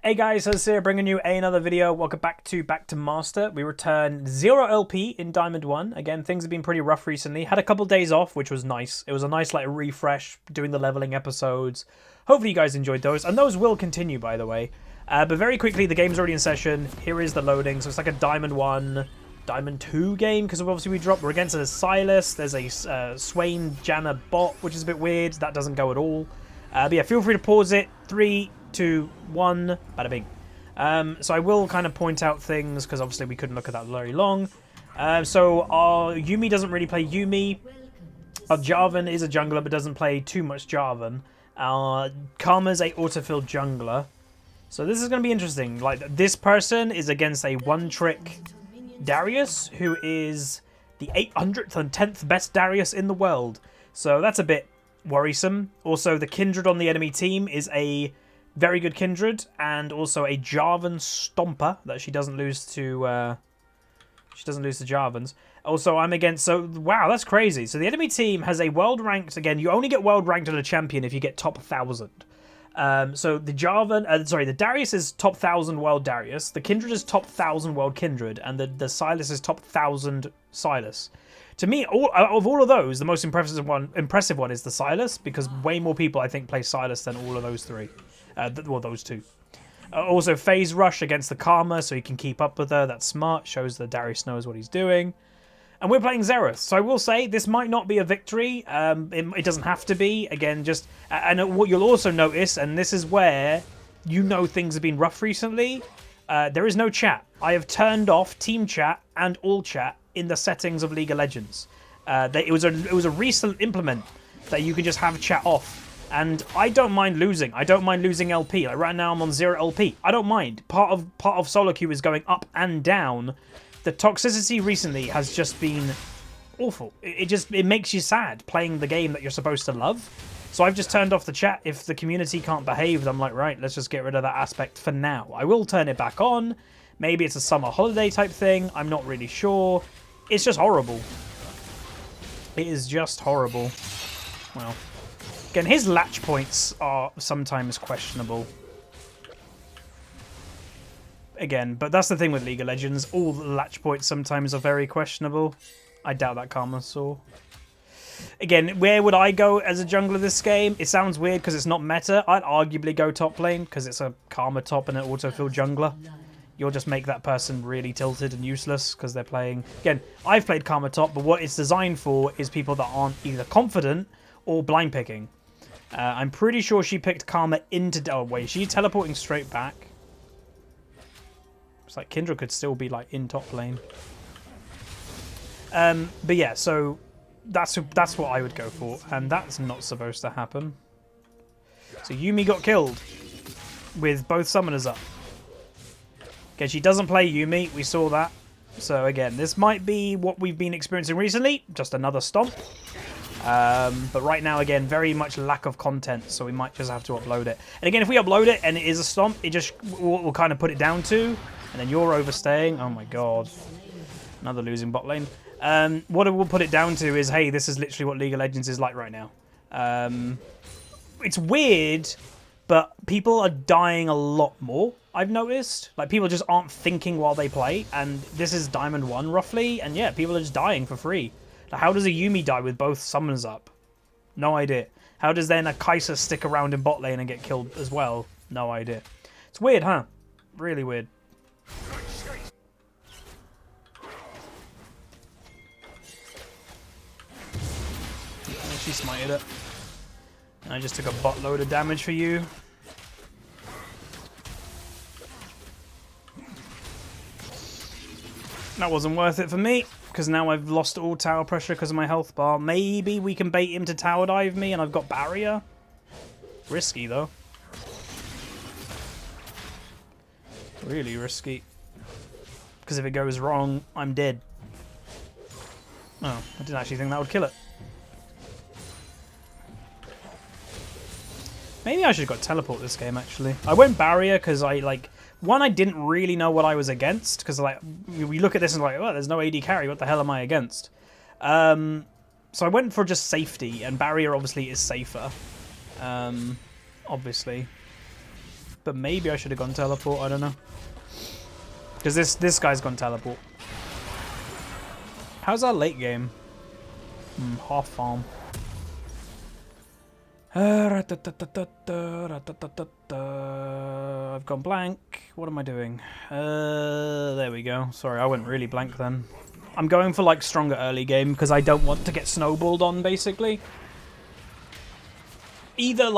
Hey guys, Huzz here, bringing you another video. Welcome back to Master. We returned 0 LP in Diamond 1. Again, things have been pretty rough recently. Had a couple days off, which was nice. It was a nice like refresh, doing the leveling episodes. Hopefully you guys enjoyed those, and those will continue, by the way. But very quickly, the game's already in session. Here is the loading. So it's like a Diamond 1, Diamond 2 game, because obviously we dropped. We're against a Silas. There's a Swain Janna bot, which is a bit weird. That doesn't go at all. But yeah, feel free to pause it. 3, 2, 1, bada bing. So I will kind of point out things because obviously we couldn't look at that very long. So our Yuumi doesn't really play Yuumi. Our Jarvan is a jungler but doesn't play too much Jarvan. Our Karma's a autofill jungler. So this is going to be interesting. Like, this person is against a one-trick Darius, who is the 810th best Darius in the world. So that's a bit worrisome. Also, the Kindred on the enemy team is a very good Kindred, and also a Jarvan Stomper that she doesn't lose to. She doesn't lose to Jarvans. Also, I'm against. So wow, that's crazy. So the enemy team has a world ranked. Again, you only get world ranked on a champion if you get top 1,000. So the the Darius is top 1,000 world Darius. The Kindred is top 1,000 world Kindred, and the Silas is top 1,000 Silas. To me, of all of those, the most impressive one is the Silas, because way more people, I think, play Silas than all of those three. Well, those two. Also, phase rush against the Karma, so he can keep up with her. That's smart. Shows that Darius knows what he's doing. And we're playing Xerath, so I will say this might not be a victory. It doesn't have to be. Again, and what you'll also notice, and this is where you know things have been rough recently. There is no chat. I have turned off team chat and all chat in the settings of League of Legends. It was a recent implement that you can just have chat off. And I don't mind losing. I don't mind losing LP. Like right now I'm on 0 LP. I don't mind. Part of SOLOQ is going up and down. The toxicity recently has just been awful. It makes you sad playing the game that you're supposed to love. So I've just turned off the chat. If the community can't behave, I'm like, right, let's just get rid of that aspect for now. I will turn it back on. Maybe it's a summer holiday type thing. I'm not really sure. It's just horrible. It is just horrible. Well, again, his latch points are sometimes questionable. Again, but that's the thing with League of Legends. All the latch points sometimes are very questionable. I doubt that Karma saw. Again, where would I go as a jungler this game? It sounds weird because it's not meta. I'd arguably go top lane because it's a Karma top and an autofill jungler. You'll just make that person really tilted and useless because they're playing... Again, I've played Karma top, but what it's designed for is people that aren't either confident or blind picking. I'm pretty sure she picked Karma into... Oh, wait, she's teleporting straight back. It's like Kindred could still be like in top lane. But yeah, so that's what I would go for, and that's not supposed to happen. So Yuumi got killed with both summoners up. Okay, she doesn't play Yuumi, we saw that. So again, this might be what we've been experiencing recently, just another stomp. But right now, again, very much lack of content, so we might just have to upload it. And again, if we upload it and it is a stomp, it just we'll kind of put it down to, and then you're overstaying. Oh my god, another losing bot lane. What it will put it down to is, hey, this is literally what League of Legends is like right now. It's weird, but people are dying a lot more, I've noticed. Like, people just aren't thinking while they play, and this is Diamond 1 roughly, and yeah, people are just dying for free. Like, how does a Yuumi die with both summons up? No idea. How does then a Kai'Sa stick around in bot lane and get killed as well? No idea. It's weird, huh? Really weird. She smited it. And I just took a butt load of damage for you. That wasn't worth it for me, because now I've lost all tower pressure because of my health bar. Maybe we can bait him to tower dive me and I've got barrier. Risky though. Really risky. Because if it goes wrong, I'm dead. Oh, I didn't actually think that would kill it. Maybe I should have got teleport this game, actually. I went barrier because I didn't really know what I was against. Because like, we look at this and like, oh, there's no AD carry. What the hell am I against? So I went for just safety, and barrier obviously is safer. Obviously. but maybe I should have gone teleport. I don't know. Because this guy's gone teleport. How's our late game? Half farm. I've gone blank. What am I doing? There we go. Sorry, I went really blank then. I'm going for like stronger early game because I don't want to get snowballed on, basically. Either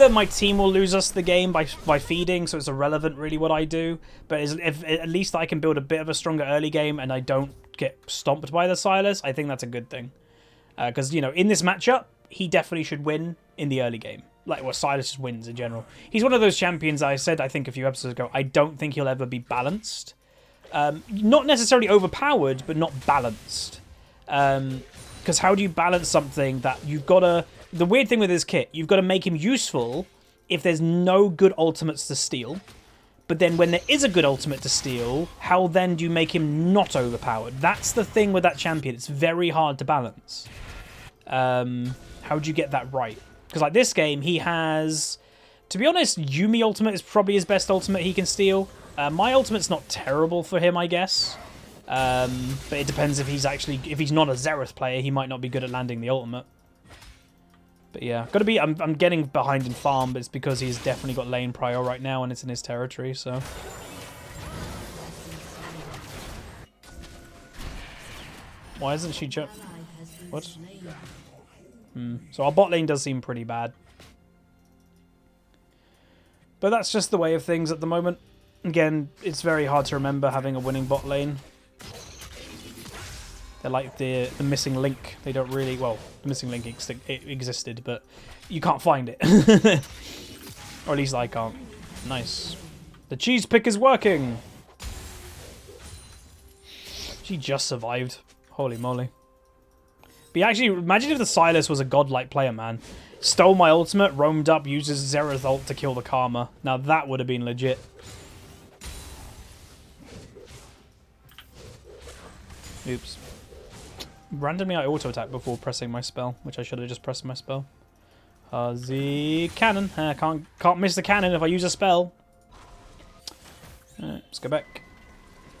my team will lose us the game by feeding, so it's irrelevant really what I do. But if at least I can build a bit of a stronger early game and I don't get stomped by the Silas, I think that's a good thing. Because, you know, in this matchup, he definitely should win in the early game. Like, well, Silas just wins in general. He's one of those champions I said, I think, a few episodes ago, I don't think he'll ever be balanced. Not necessarily overpowered, but not balanced. Because how do you balance something that you've got to... The weird thing with his kit, you've got to make him useful if there's no good ultimates to steal. But then when there is a good ultimate to steal, how then do you make him not overpowered? That's the thing with that champion. It's very hard to balance. How do you get that right? Because like this game, he has... To be honest, Yuumi ultimate is probably his best ultimate he can steal. My ultimate's not terrible for him, I guess. But it depends if he's actually... If he's not a Xerath player, he might not be good at landing the ultimate. But yeah, gotta be. I'm getting behind in farm, but it's because he's definitely got lane prior right now, and it's in his territory. So why isn't she jump? What? So our bot lane does seem pretty bad, but that's just the way of things at the moment. Again, it's very hard to remember having a winning bot lane. They're like the missing link. They don't really... Well, the missing link existed, but you can't find it. Or at least I can't. Nice. The cheese pick is working! She just survived. Holy moly. But yeah, actually, imagine if the Silas was a godlike player, man. Stole my ultimate, roamed up, uses Xerath ult to kill the Karma. Now that would have been legit. Oops. Randomly I auto-attack before pressing my spell, which I should have just pressed my spell. Huzzy cannon. Can't miss the cannon if I use a spell. Let's go back.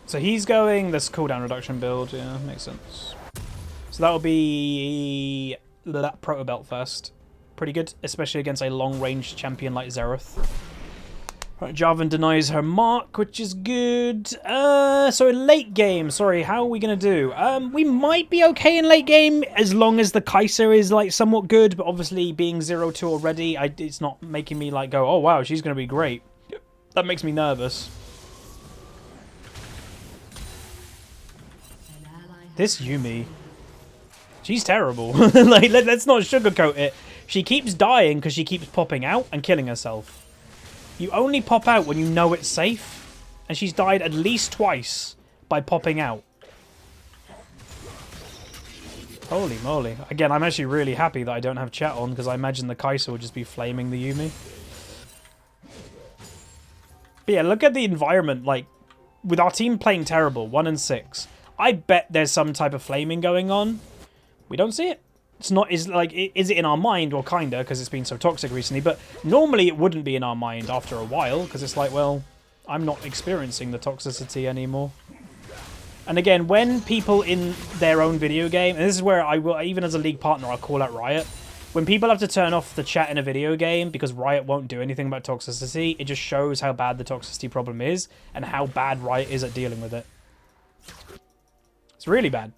So he's going this cooldown reduction build. Yeah, makes sense. So that will be that proto belt first. Pretty good, especially against a long-range champion like Xerath. Right, Jarvan denies her mark, which is good. So in late game, sorry, how are we going to do? We might be okay in late game as long as the Kai'Sa is like somewhat good, but obviously being 0-2 already, it's not making me like go, oh wow, she's going to be great. That makes me nervous. This Yuumi, she's terrible. Like, let's not sugarcoat it. She keeps dying because she keeps popping out and killing herself. You only pop out when you know it's safe, and she's died at least twice by popping out. Holy moly. Again, I'm actually really happy that I don't have chat on, because I imagine the Kai'Sa would just be flaming the Yuumi. But yeah, look at the environment, like, with our team playing terrible, 1-6. I bet there's some type of flaming going on. We don't see it. It's not, is it in our mind? Well, kinda, because it's been so toxic recently, but normally it wouldn't be in our mind after a while, because it's like, well, I'm not experiencing the toxicity anymore. And again, when people in their own video game, and this is where I will, even as a league partner, I'll call out Riot. When people have to turn off the chat in a video game because Riot won't do anything about toxicity, it just shows how bad the toxicity problem is, and how bad Riot is at dealing with it. It's really bad.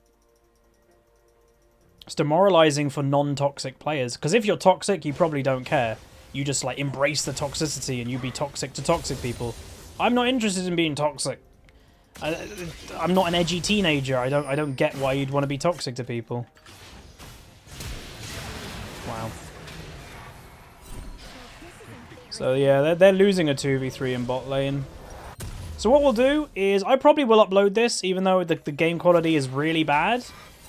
It's demoralizing for non-toxic players, because if you're toxic, you probably don't care. You just like embrace the toxicity and you be toxic to toxic people. I'm not interested in being toxic. I'm not an edgy teenager. I don't get why you'd want to be toxic to people. Wow. So yeah, they're losing a 2v3 in bot lane. So what we'll do is I probably will upload this, even though the game quality is really bad.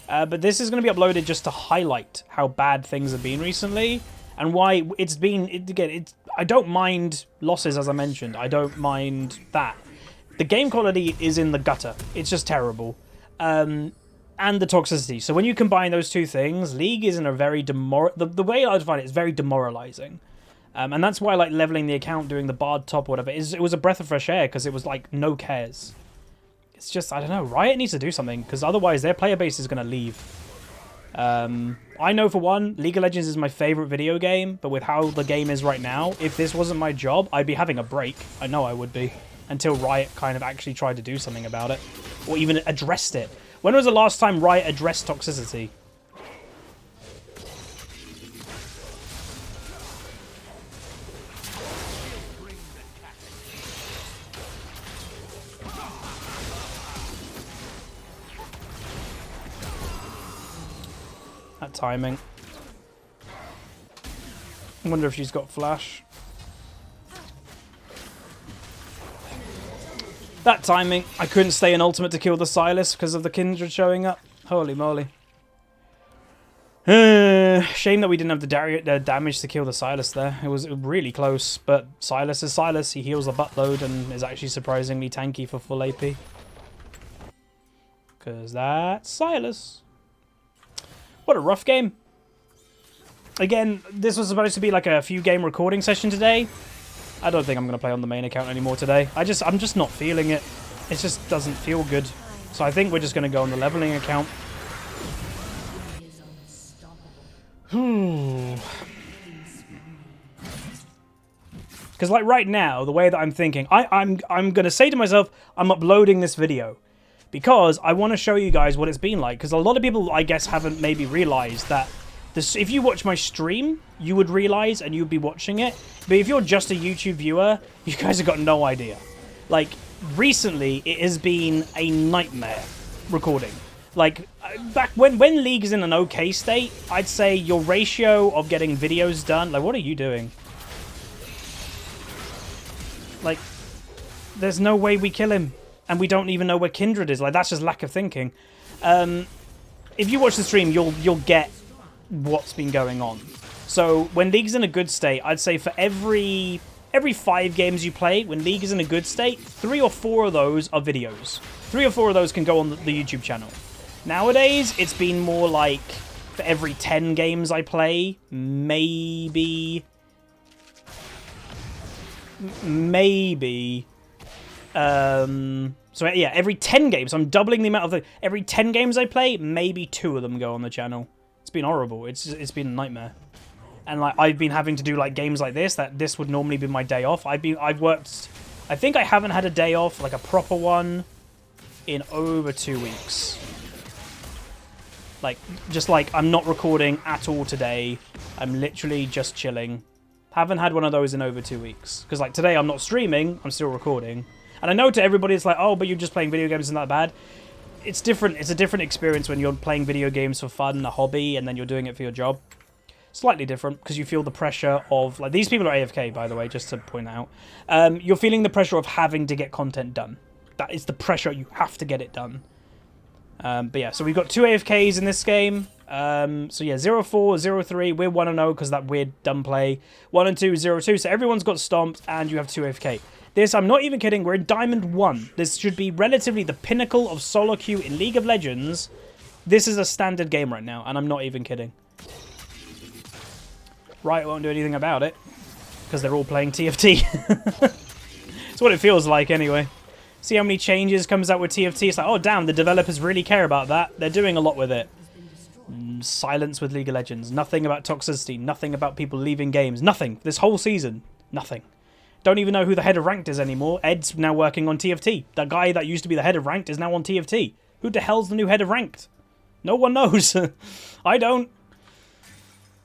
But this is going to be uploaded just to highlight how bad things have been recently and why it's been... I don't mind losses, as I mentioned. I don't mind that. The game quality is in the gutter. It's just terrible. And the toxicity. So when you combine those two things, League is in a very... The way I define it is very demoralizing. And that's why like leveling the account, doing the Bard top or whatever, it was a breath of fresh air because it was like no cares. It's just, I don't know, Riot needs to do something because otherwise their player base is going to leave. I know for one, League of Legends is my favorite video game, but with how the game is right now, if this wasn't my job, I'd be having a break. I know I would be, until Riot kind of actually tried to do something about it, or even addressed it. When was the last time Riot addressed toxicity? That timing. I wonder if she's got flash. That timing. I couldn't stay in ultimate to kill the Sylas because of the Kindred showing up. Holy moly. Shame that we didn't have the damage to kill the Sylas there. It was really close, but Sylas is Sylas. He heals a buttload and is actually surprisingly tanky for full AP. Because that's Sylas. What a rough game. Again, this was supposed to be like a few game recording session today. I don't think I'm going to play on the main account anymore today. I'm just not feeling it. It just doesn't feel good. So I think we're just going to go on the leveling account. Because like right now, the way that I'm thinking, I'm going to say to myself, I'm uploading this video. Because I want to show you guys what it's been like. Because a lot of people, I guess, haven't maybe realized that if you watch my stream, you would realize and you'd be watching it. But if you're just a YouTube viewer, you guys have got no idea. Like, recently, it has been a nightmare recording. Like, back when League is in an okay state, I'd say your ratio of getting videos done... Like, what are you doing? Like, there's no way we kill him. And we don't even know where Kindred is. Like, that's just lack of thinking. If you watch the stream, you'll get what's been going on. So when League's in a good state, I'd say for every 5 games you play, when League is in a good state, 3 or 4 of those are videos. 3 or 4 of those can go on the YouTube channel. Nowadays, it's been more like for every 10 games I play, maybe... So yeah, every 10 games, I'm doubling the amount of every 10 games I play, maybe 2 of them go on the channel. It's been horrible. It's been a nightmare. And like I've been having to do like games like this, that this would normally be my day off. I've worked, I think I haven't had a day off, like a proper one, in over 2 weeks. Like, just like I'm not recording at all today. I'm literally just chilling. Haven't had one of those in over 2 weeks. Because like today I'm not streaming, I'm still recording. And I know to everybody it's like, oh, but you're just playing video games, isn't that bad? It's different. It's a different experience when you're playing video games for fun, a hobby, and then you're doing it for your job. Slightly different because you feel the pressure of, like, these people are AFK, by the way, just to point out. You're feeling the pressure of having to get content done. That is the pressure. You have to get it done. But yeah, so we've got 2 AFKs in this game. So yeah, 0-4, 0-3, we're 1-0 because that weird dumb play. 1-2, 0-2, so everyone's got stomped and you have 2 AFK. This, I'm not even kidding, we're in Diamond 1. This should be relatively the pinnacle of SOLOQ in League of Legends. This is a standard game right now, and I'm not even kidding. Riot won't do anything about it, because they're all playing TFT. It's what it feels like anyway. See how many changes comes out with TFT? It's like, oh damn, the developers really care about that. They're doing a lot with it. Silence with League of Legends. Nothing about toxicity. Nothing about people leaving games. Nothing. This whole season. Nothing. Don't even know who the head of Ranked is anymore. Ed's now working on TFT. That guy that used to be the head of Ranked is now on TFT. Who the hell's the new head of Ranked? No one knows. I don't.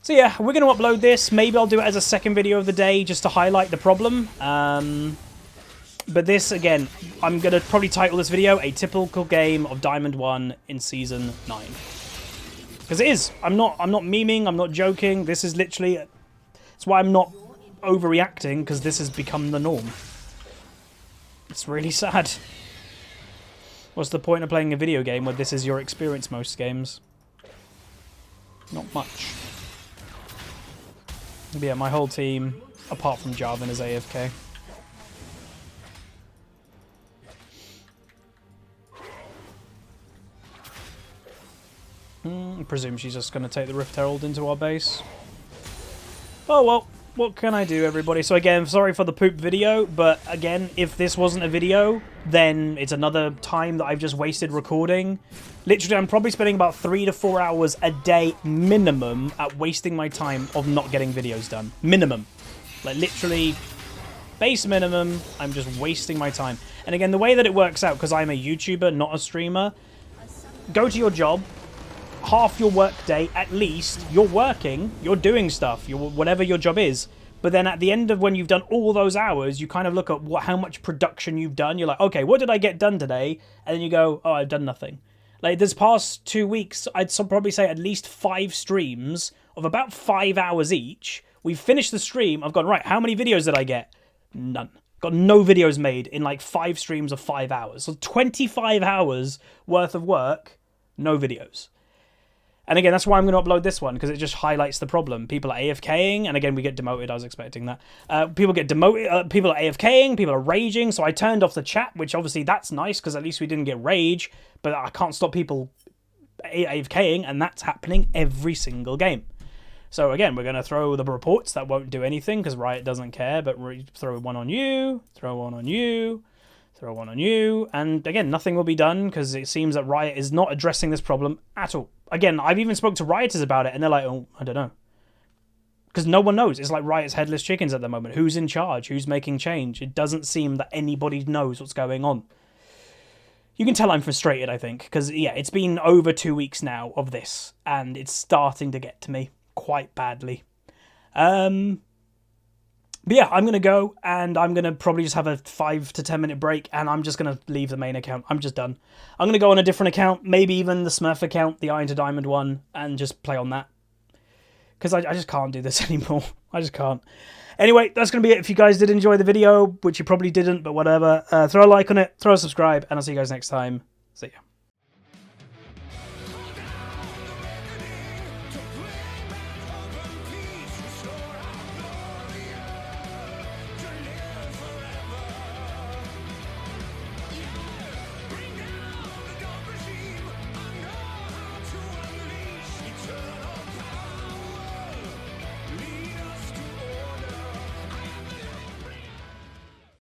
So yeah, we're going to upload this. Maybe I'll do it as a second video of the day just to highlight the problem. But this, again, I'm going to probably title this video A Typical Game of Diamond 1 in Season 9. Because it is. I'm not memeing. I'm not joking. This is literally... That's why I'm not overreacting, because this has become the norm. It's really sad. What's the point of playing a video game where this is your experience most games? Not much. But yeah, my whole team, apart from Jarvan, is AFK. I presume she's just going to take the Rift Herald into our base. Oh well, what can I do, everybody? So again, sorry for the poop video, but again, if this wasn't a video, then it's another time that I've just wasted recording. Literally, I'm probably spending about 3 to 4 hours a day minimum at wasting my time of not getting videos done. Minimum. Like, literally, base minimum, I'm just wasting my time. And again, the way that it works out, because I'm a YouTuber, not a streamer, go to your job, half your work day at least, you're working, you're doing stuff, whatever your job is. But then at the end of when you've done all those hours, you kind of look at how much production you've done. You're like, okay, what did I get done today? And then you go, oh, I've done nothing. Like this past 2 weeks, I'd probably say at least 5 streams of about 5 hours each. We've finished the stream. I've gone, right, how many videos did I get? None. Got no videos made in like 5 streams of 5 hours. So 25 hours worth of work, no videos. And again, that's why I'm going to upload this one, because it just highlights the problem. People are AFKing, and again, we get demoted. I was expecting that. People get demoted. People are AFKing. People are raging. So I turned off the chat, which obviously that's nice, because at least we didn't get rage. But I can't stop people AFKing, and that's happening every single game. So again, we're going to throw the reports that won't do anything, because Riot doesn't care. But throw one on you, throw one on you, throw one on you. And again, nothing will be done, because it seems that Riot is not addressing this problem at all. Again, I've even spoke to Rioters about it, and they're like, oh, I don't know. Because no one knows. It's like Riot's headless chickens at the moment. Who's in charge? Who's making change? It doesn't seem that anybody knows what's going on. You can tell I'm frustrated, I think. Because, yeah, it's been over 2 weeks now of this. And it's starting to get to me quite badly. But yeah, I'm going to go, and I'm going to probably just have a 5 to 10 minute break, and I'm just going to leave the main account. I'm just done. I'm going to go on a different account, maybe even the Smurf account, the Iron to Diamond one, and just play on that. Because I just can't do this anymore. I just can't. Anyway, that's going to be it. If you guys did enjoy the video, which you probably didn't, but whatever, throw a like on it, throw a subscribe, and I'll see you guys next time. See ya.